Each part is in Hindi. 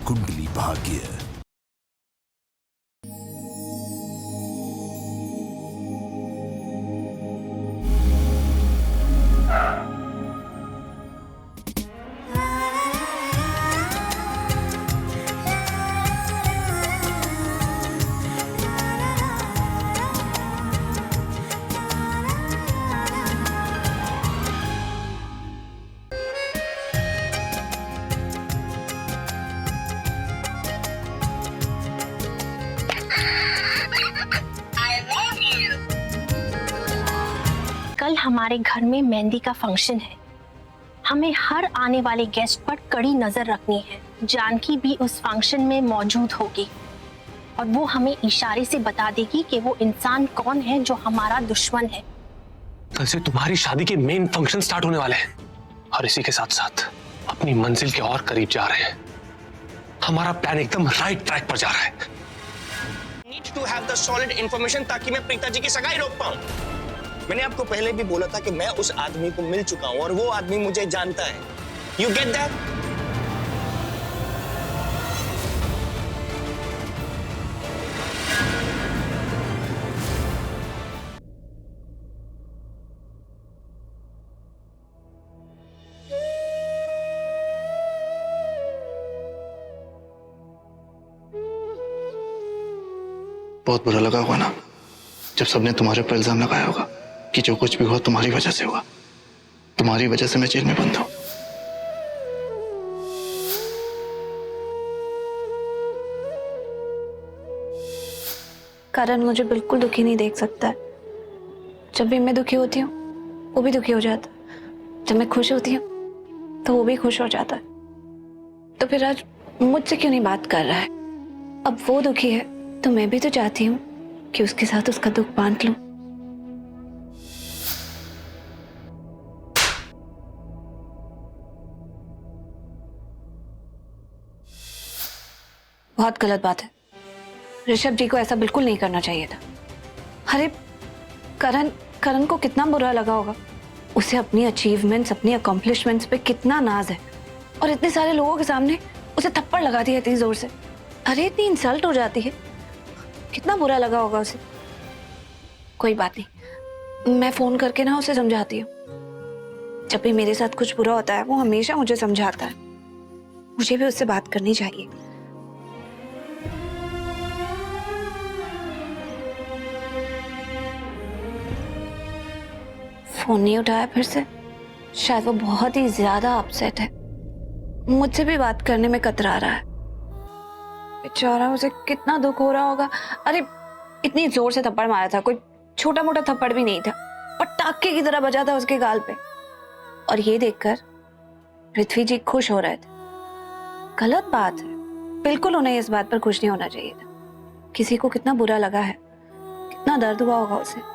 कुंडली भाग्य। कल हमारे घर में मेहंदी का फंक्शन है। हमें हर आने वाले गेस्ट पर कड़ी नजर रखनी है। जानकी भी उस फंक्शन में मौजूद होगी और वो हमें इशारे से बता देगी कि वो इंसान कौन है जो हमारा दुश्मन है। कल से तुम्हारी शादी के मेन फंक्शन स्टार्ट होने वाले हैं और इसी के साथ साथ अपनी मंजिल के और करीब जा रहे हैं। हमारा प्लान एकदम राइट ट्रैक पर जा रहा है। Need to have the solid information ताकि मैं प्रीता जी की सगाई रोक पाऊं। मैंने आपको पहले भी बोला था कि मैं उस आदमी को मिल चुका हूं और वो आदमी मुझे जानता है। You get that? बहुत बुरा लगा होगा ना जब सबने तुम्हारे पर इल्जाम लगाया होगा कि जो कुछ भी हुआ तुम्हारी वजह से हुआ। तुम्हारी वजह से मैं जेल में बंद हूं। करण मुझे बिल्कुल दुखी नहीं देख सकता है। जब भी मैं दुखी होती हूँ वो भी दुखी हो जाता है। जब मैं खुश होती हूँ तो वो भी खुश हो जाता है। तो फिर आज मुझसे क्यों नहीं बात कर रहा है? अब वो दुखी है तो मैं भी तो चाहती हूँ कि उसके साथ उसका दुख बांट लूं। बहुत गलत बात है। ऋषभ जी को ऐसा बिल्कुल नहीं करना चाहिए था। अरे करण को कितना बुरा लगा होगा। उसे अपनी अचीवमेंट्स, अपनी अकॉम्प्लिशमेंट्स पे कितना नाज है और इतने सारे लोगों के सामने उसे थप्पड़ लगा दिया इतनी जोर से। अरे इतनी इंसल्ट हो जाती है। कितना बुरा लगा होगा उसे। कोई बात नहीं, मैं फोन करके ना उसे समझाती हूँ। जब भी मेरे साथ कुछ बुरा होता है वो हमेशा मुझे समझाता है। मुझे भी उससे बात करनी चाहिए। फोन नहीं उठाया फिर से। शायद वो बहुत ही ज्यादा अपसेट है। मुझसे भी बात करने में कतरा रहा है। बेचारा, उसे कितना दुख हो रहा होगा। अरे इतनी जोर से थप्पड़ मारा था, कोई छोटा मोटा थप्पड़ भी नहीं था, पटाखे की तरह बजा था उसके गाल पे। और ये देखकर पृथ्वी जी खुश हो रहे थे। गलत बात है। बिल्कुल उन्हें इस बात पर खुश नहीं होना चाहिए था। किसी को कितना बुरा लगा है, कितना दर्द हुआ होगा उसे।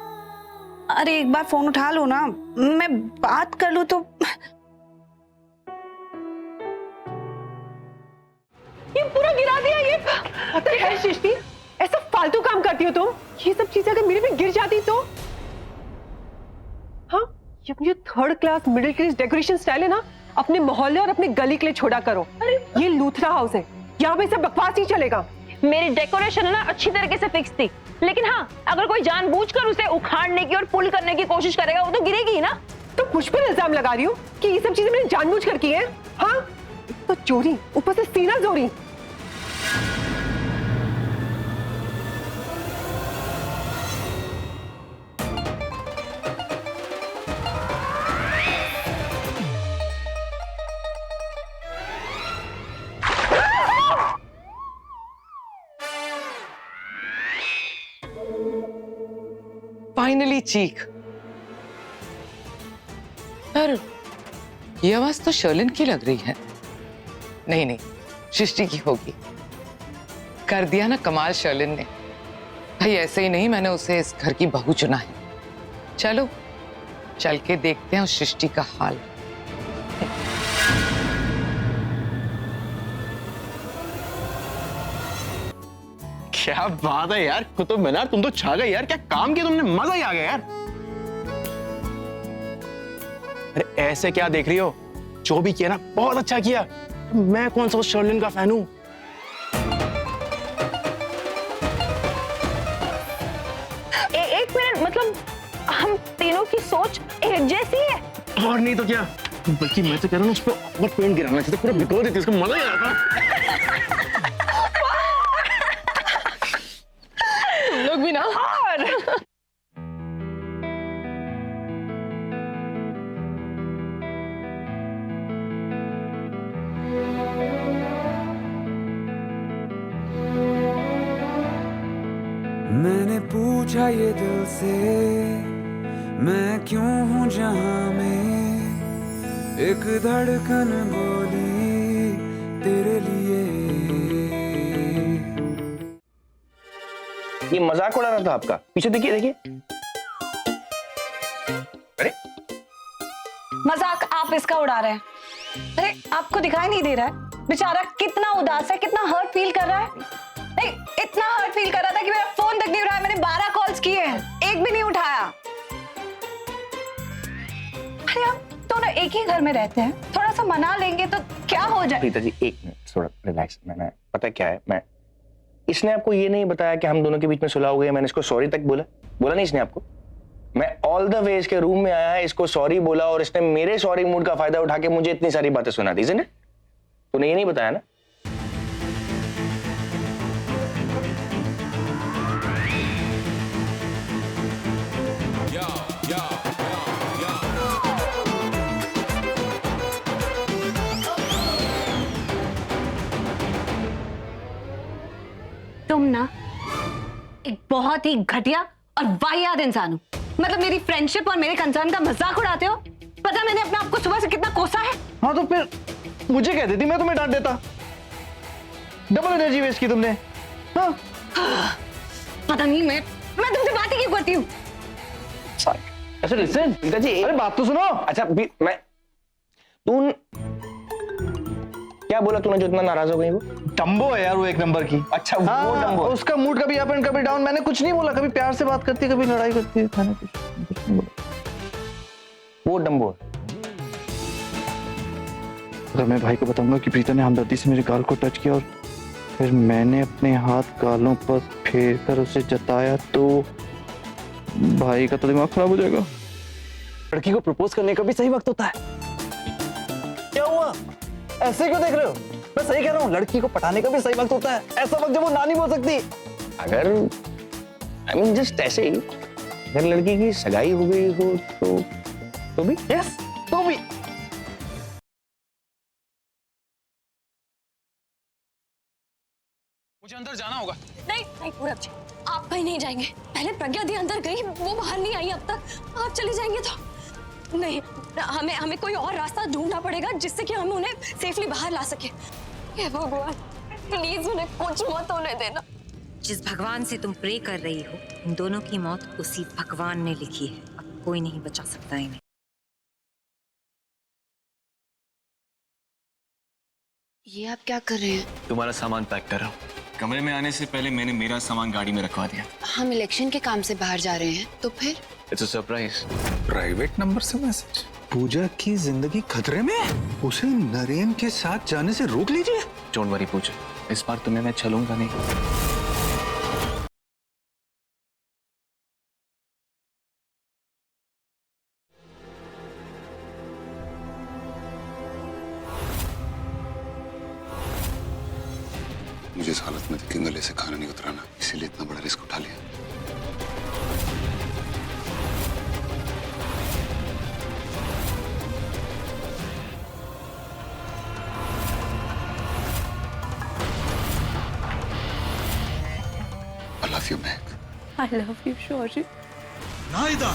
अरे एक बार फोन उठा लो ना, मैं बात कर लूं तो। ये पूरा गिरा दिया। ये पता है सृष्टि, ऐसा फालतू काम करती हो तुम। ये सब चीजें अगर मेरे पे गिर जाती तो। हाँ, ये third class middle class decoration style है ना, अपने मोहल्ले और अपने गली के लिए छोड़ा करो। अरे ये लूथरा हाउस है, यहाँ पे सब बकवास ही चलेगा। मेरी डेकोरेशन है ना अच्छी तरीके से फिक्स थी, लेकिन हाँ अगर कोई जानबूझकर उसे उखाड़ने की और पुल करने की कोशिश करेगा वो तो गिरेगी ही ना। तो मुझ पर इल्जाम लगा रही हो कि ये सब चीजें मैंने जानबूझकर की है? हाँ, तो चोरी, ऊपर से सीना चोरी। फाइनली चीख। पर ये आवाज तो शर्लिन की लग रही है। नहीं नहीं, सृष्टि की होगी। कर दिया ना कमाल शर्लिन ने। भाई ऐसे ही नहीं, मैंने उसे इस घर की बहू चुना है। चलो चल के देखते हैं उस सृष्टि का हाल। क्या बात है यार कुतुब मीनार, तुम तो छा गए यार। क्या काम किया तुमने, मजा ही आ गया यार। अरे ऐसे क्या देख रही हो, जो भी किया ना बहुत अच्छा किया। मैं कौन सा उस शर्लिन का फैन हूं। सोच एक जैसी है। और नहीं तो क्या, बल्कि मैं तो कह रहा हूँ उस पर और पेंट गिराना चाहिए, पूरा भिगो देती, उसको मजा ही आता। तुम लोग भी ना। मैंने पूछा ये दिल से, मैं क्यों हूँ जहां में, एक धड़कन बोली तेरे लिए। ये मजाक उड़ा रहा था आपका, पीछे देखिए देखिए। अरे मजाक आप इसका उड़ा रहे हैं। अरे आपको दिखाई नहीं दे रहा है बेचारा कितना उदास है, कितना हर्ट फील कर रहा है। नहीं, इतना हर्ट फील कर रहा था कि मेरा फोन तक नहीं उठाया। मैंने 12 कॉल्स किए हैं, एक भी नहीं उठाया। अरे आप दोनों एक ही घर में रहते हैं, थोड़ा सा मना लेंगे तो क्या हो जाए। प्रीता जी एक मिनट थोड़ा रिलैक्स। मैं पता क्या है, मैं इसने आपको ये नहीं बताया कि हम दोनों के बीच में सुलह हो गई। मैंने इसको सॉरी तक बोला नहीं इसने आपको। मैं ऑल द वे इसके रूम में आया है, इसको सॉरी बोला और इसने मेरे सॉरी मूड का फायदा उठा के मुझे इतनी सारी बातें सुना दी। इसने तूने ये नहीं बताया ना। तुम ना एक बहुत ही घटिया और वाहियात इंसान हो। मतलब मेरी फ्रेंडशिप और मेरे कंसर्न का मजाक उड़ाते हो। पता मैंने अपने आप को सुबह से कितना कोसा है। हाँ तो फिर मुझे कह देती, मैं तुम्हें डांट देता। डबल एनर्जी वेस्ट की तुमने। हाँ पता नहीं मैं तुमसे बात ही क्यों करती हूँ। अच्छा लिसन प्रीता जी, अरे बात तो सुनो। अच्छा मैं तू क्या बोला तूने जो इतना नाराज हो गई? वो डम्बो है यार, वो एक नंबर की। अच्छा वो डम्बो। उसका मूड कभी अप एंड कभी डाउन। मैंने कुछ नहीं बोला, कभी प्यार से बात करती है, कभी लड़ाई करती है। मैंने कुछ नहीं बोला। वो डम्बो। अगर मैं भाई को बताऊंगा कि प्रीता ने हमदर्दी से मेरे गाल को टच किया और फिर मैंने अपने हाथ गालों पर फेर कर उसे जताया तो भाई का तो दिमाग खराब हो जाएगा। लड़की को प्रपोज करने का भी सही वक्त होता है। क्या हुआ, ऐसे क्यों देख रहे हो? मैं सही कह रहा हूँ, लड़की को पटाने का भी सही वक्त होता है। ऐसा वक्त जब वो ना नहीं बोल सकती। अगर आई मीन जस्ट ऐसे ही अगर लड़की की सगाई हो गई हो तो भी यस, तो भी। मुझे अंदर जाना होगा। नहीं नहीं पूरब जी, आप कहीं नहीं जाएंगे। पहले प्रज्ञा दी अंदर गई, वो बाहर नहीं आई अब तक। आप चले जाएंगे तो नहीं, हमें कोई और रास्ता ढूंढना पड़ेगा जिससे कि हम उन्हें सेफली बाहर ला सके। हे भगवान, प्लीज उन्हें कुछ मत होने देना। जिस भगवान से तुम प्रे कर रही हो, इन दोनों की मौत उसी भगवान ने लिखी है। अब कोई नहीं बचा सकता इन्हें। ये आप क्या कर रहे हैं? तुम्हारा सामान पैक कर रहा हूँ। कमरे में आने से पहले मैंने मेरा सामान गाड़ी में रखवा दिया। हम इलेक्शन के काम से बाहर जा रहे हैं, तो फिर? It's a surprise. Private number से मैसेज। पूजा की जिंदगी खतरे में, उसे नरेन के साथ जाने से रोक लीजिए। डोंट वरी पूजा, इस बार तुम्हें मैं छलूंगा नहीं। मुझे इस हालत में देखें गले से खाना नहीं उतराना, इसीलिए इतना बड़ा रिस्क उठा लिया। I love you, Meg. I love you, Shoji. नाइदा